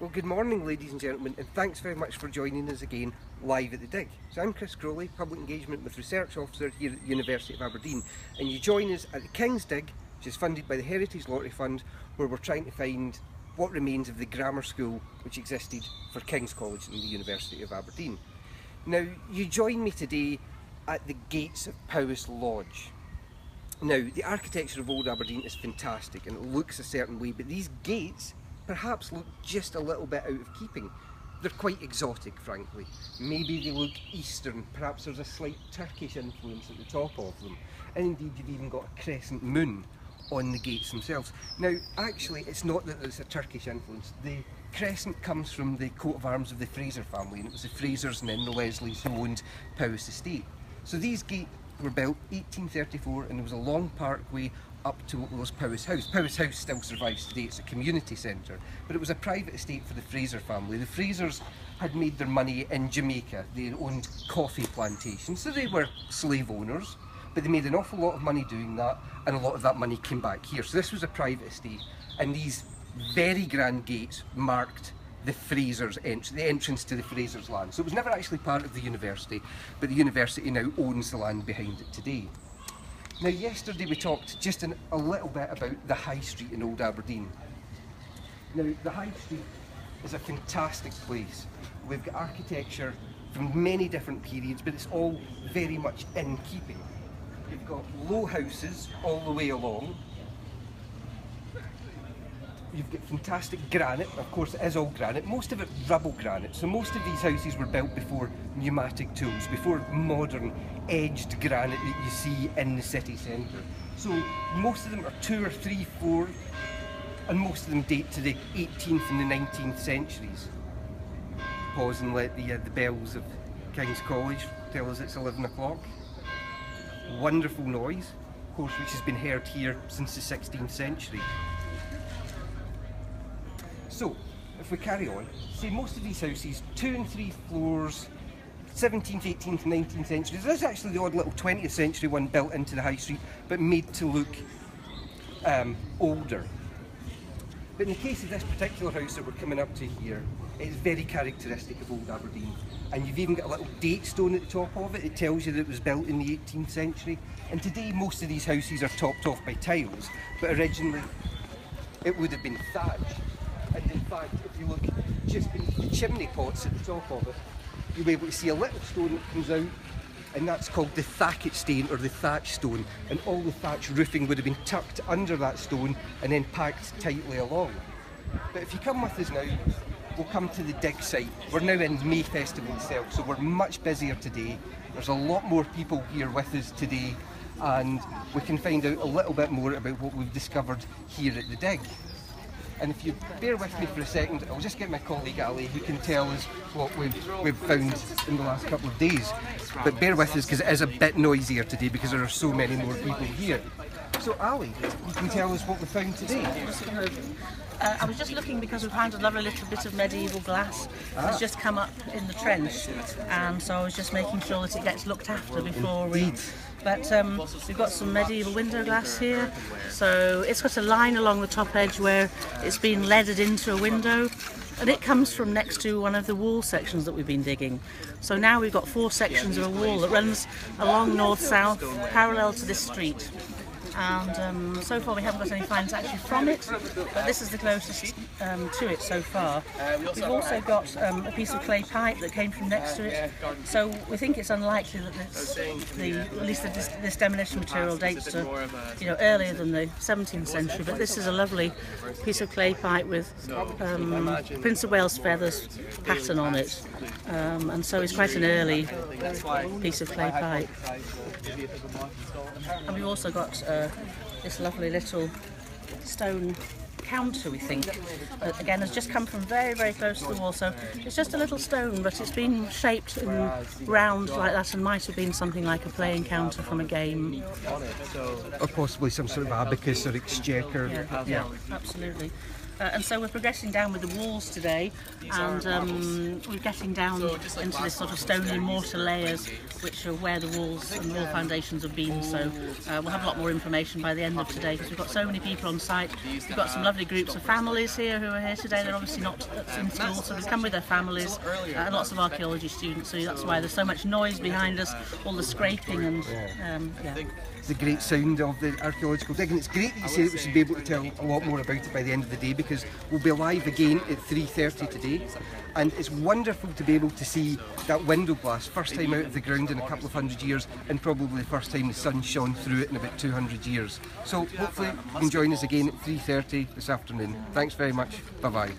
Well, good morning, ladies and gentlemen, and thanks very much for joining us again live at the Dig. So I'm Chris Crowley, Public Engagement with Research Officer here at the University of Aberdeen, and you join us at the King's Dig, which is funded by the Heritage Lottery Fund, where we're trying to find what remains of the grammar school which existed for King's College in the University of Aberdeen. Now, you join me today at the gates of Powis Lodge. Now, the architecture of Old Aberdeen is fantastic and it looks a certain way, but these gates perhaps look just a little bit out of keeping. They're quite exotic, frankly. Maybe they look Eastern, perhaps there's a slight Turkish influence at the top of them. And indeed you've even got a crescent moon on the gates themselves. Now, actually, it's not that there's a Turkish influence. The crescent comes from the coat of arms of the Fraser family, and it was the Frasers and then the Leslies who owned Powis Estate. So these gates were built 1834, and there was a long parkway up to what was Powis House. Powis House still survives today, it's a community centre, but it was a private estate for the Fraser family. The Frasers had made their money in Jamaica. They owned coffee plantations, so they were slave owners, but they made an awful lot of money doing that, and a lot of that money came back here. So this was a private estate, and these very grand gates marked the Frasers' the entrance to the Frasers' land. So it was never actually part of the university, but the university now owns the land behind it today. Now, yesterday we talked just a little bit about the High Street in Old Aberdeen. Now, the High Street is a fantastic place. We've got architecture from many different periods, but it's all very much in keeping. We've got low houses all the way along. You've got fantastic granite, of course it is all granite, most of it rubble granite, so most of these houses were built before pneumatic tools, before modern edged granite that you see in the city centre. So most of them are 2 or 3 floors, and most of them date to the 18th and the 19th centuries. Pause and let the bells of King's College tell us it's 11 o'clock. Wonderful noise, of course, which has been heard here since the 16th century. So, if we carry on, say most of these houses, 2 and 3 floors, 17th, 18th, 19th centuries. There's actually the odd little 20th century one built into the high street, but made to look older. But in the case of this particular house that we're coming up to here, it's very characteristic of Old Aberdeen. And you've even got a little date stone at the top of it. It tells you that it was built in the 18th century. And today most of these houses are topped off by tiles, but originally it would have been thatch. And in fact, if you look just beneath the chimney pots at the top of it, you'll be able to see a little stone that comes out, and that's called the Thacket stone or the thatch stone. And all the thatch roofing would have been tucked under that stone and then packed tightly along. But if you come with us now, we'll come to the dig site. We're now in May Festival itself, so we're much busier today. There's a lot more people here with us today, and we can find out a little bit more about what we've discovered here at the dig. And if you bear with me for a second, I'll just get my colleague Ali, who can tell us what we've found in the last couple of days. But bear with us because it is a bit noisier today because there are so many more people here. So Ali, you can tell us what we found today. I was just looking because we found a lovely little bit of medieval glass that's just come up in the trench, and so I was just making sure that it gets looked after before we... But we've got some medieval window glass here, so it's got a line along the top edge where it's been leaded into a window, and it comes from next to one of the wall sections that we've been digging. So now we've got 4 sections of a wall that runs along north-south parallel to this street. And so far we haven't got any finds actually from it, but this is the closest to it so far. We've also got a piece of clay pipe that came from next to it, so we think it's unlikely that at least this demolition material dates to earlier than the 17th century. But this is a lovely piece of clay pipe with Prince of Wales feathers pattern on it, and so it's quite an early piece of clay pipe. And we've also got this lovely little stone counter, we think. Again, has just come from very, very close to the wall, so it's just a little stone, but it's been shaped in round like that and might have been something like a playing counter from a game. Or possibly some sort of abacus or exchequer. Yeah, absolutely. And so we're progressing down with the walls today, and we're getting down into this sort of stony mortar layers, which are where the walls and wall foundations have been. So we'll have a lot more information by the end of today, because we've got so many people on site. We've got some lovely groups of families here who are here today. They're obviously not in school, so they come with their families, and lots of archaeology students. So that's why there's so much noise behind us, all the scraping and yeah. The great sound of the archaeological dig, and it's great that you say that we should be able to tell a lot more about it by the end of the day, because we'll be live again at 3:30 today, and it's wonderful to be able to see that window glass, first time out of the ground in a couple of hundred years, and probably the first time the sun shone through it in about 200 years. So hopefully you can join us again at 3:30 this afternoon. Thanks very much. Bye bye.